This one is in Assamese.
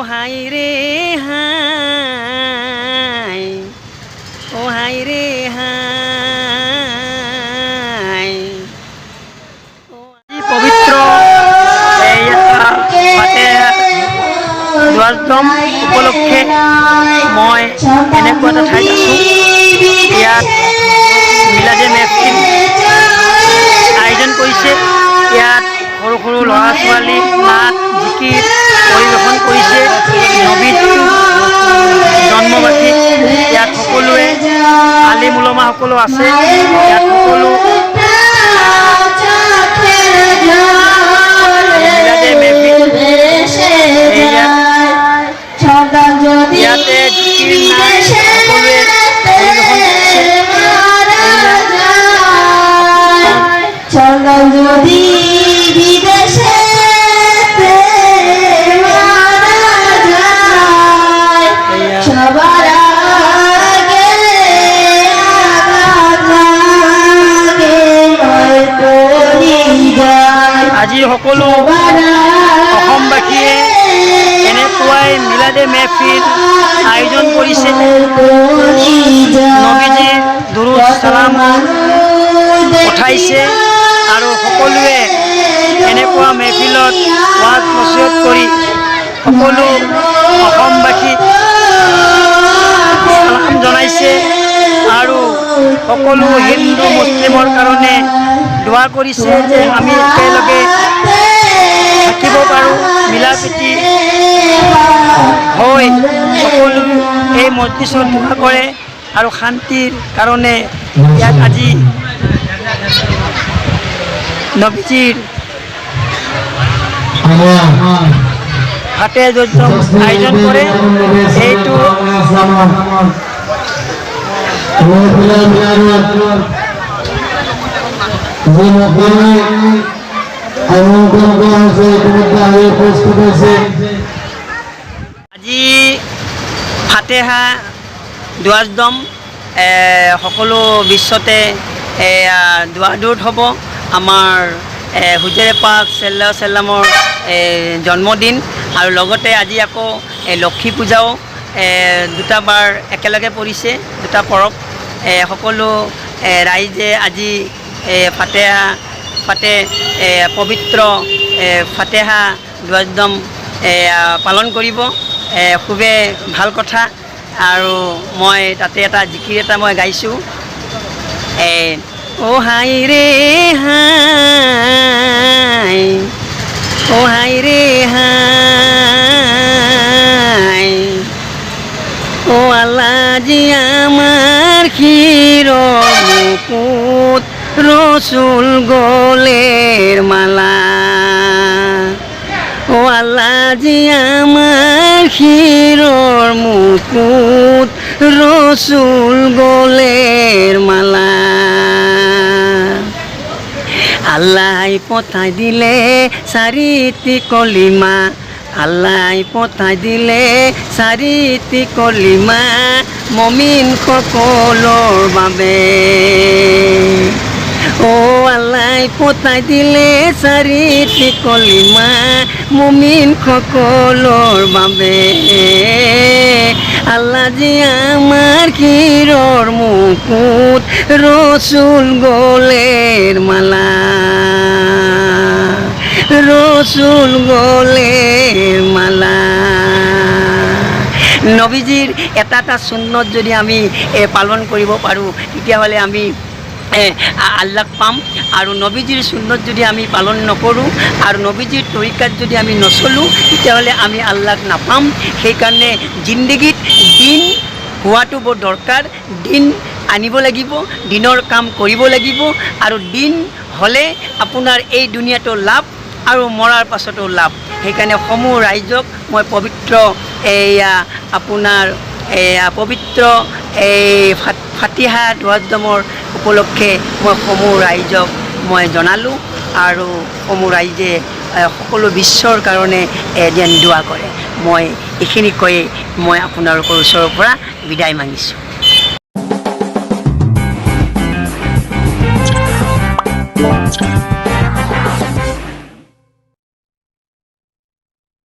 হাই ৰে হাই, ও হাই ৰে হাই। পবিত্ৰ দুৱাৰদম উপলক্ষে মই এনেকুৱা এটা ঠাইত আছোঁ। ইয়াত মিলাদে মেহফিল আয়োজন কৰিছে। ইয়াত সৰু সৰু ল'ৰা ছোৱালী নাট জিকিৰ পৰিৱেশন কৰিছে। নবীটো জন্মবাৰ্ষিক ইয়াত সকলোৱে আলিম উলমা সকলো আছে। ইয়াত সকলো মিলাদে মেহফিল ইয়াতে জিকিৰ নাট সকলোৱে পৰিৱেশন যদি বিদেশে সবাৰ আজি সকলো অসমবাসীয়ে এনেকুৱাই মিলাদে মেহফিল আয়োজন কৰিছে। নবীজীৰ দুৰুদ সালাম পঠাইছে আৰু সকলোৱে এনেকুৱা মেহফিলত ওয়াজ নসিহত কৰি সকলো অসমবাসীক সালাম জনাইছে আৰু সকলো হিন্দু মুছলিমৰ কাৰণে দোৱা কৰিছে যে আমি একেলগে থাকিব পাৰোঁ, মিলা প্ৰীতি হৈ সকলো এই মজলিছত দোৱা কৰে আৰু শান্তিৰ কাৰণে ইয়াত আজি নবীজীৰ ফাতে যজ্ঞ আয়োজন কৰে। এইটো আজি ফাতেহা দুৱাৰদম সকলো বিশ্বতে দুৱাৰদূত হ'ব। আমাৰ হুজুৰে পাক সাল্লাল্লাহু আলাইহি সাল্লামৰ জন্মদিন আৰু লগতে আজি আকৌ লক্ষী পূজাও দুটা বাৰ একেলগে পৰিছে, দুটা পৰৱ। সকলো ৰাইজে আজি ফাতেহা পাতে পবিত্ৰ ফাতেহা দুৱাৰদম পালন কৰিব। খুবেই ভাল কথা। আৰু মই তাতে এটা জিকিৰ এটা মই গাইছোঁ। ও হাই ৰে হাই, ও হাই রে হাই, ও আল্লাহ জি আমার ক্ষীর মুকুট রসুল গোলের মালা, ও আল্লাহ জি আমার ক্ষীরর মুকুট রসুল গোলের মালা। আল্লাহ পথাই দিলে চারিটি কলিমা, আল্লাহ পথাই দিলে চারিটি কলিমা মমিন সকলৰ বাবে। ও আল্লাহ পথাই দিলে চাৰিটি কলিমা মমিন সকলৰ বাবে। আল্লাহ জি আমাৰ ক্ষীৰৰ মুকুট ৰসুল গোলেৰ মালা, ৰসুল গোলেৰ মালা। নবীজীৰ এটা এটা সুন্নত যদি আমি পালন কৰিব পাৰোঁ তেতিয়াহ'লে আমি আল্লাহক পাম। আৰু নবীজীৰ সুন্নত যদি আমি পালন নকৰোঁ আৰু নবীজীৰ তৰিকাত যদি আমি নচলোঁ তেতিয়াহ'লে আমি আল্লাহক নাপাম। সেইকাৰণে জিন্দগীত দিন হোৱাটো বৰ দৰকাৰ। দিন আনিব লাগিব, দিনৰ কাম কৰিব লাগিব। আৰু দিন হ'লে আপোনাৰ এই দুনিয়াটো লাভ আৰু মৰাৰ পাছতো লাভ। সেইকাৰণে সমূহ ৰাইজক মই পবিত্ৰ আপোনাৰ পবিত্ৰ ফাতিহা দুৱাৰদমৰ উপলক্ষে মই সমূহ ৰাইজক মই জনালোঁ। আৰু সমূহ ৰাইজে সকলো বিশ্বৰ কাৰণে যেন দোৱা কৰে। মই এইখিনি কৈয়ে মই আপোনালোকৰ ওচৰৰ পৰা বিদায় মাগিছোঁ।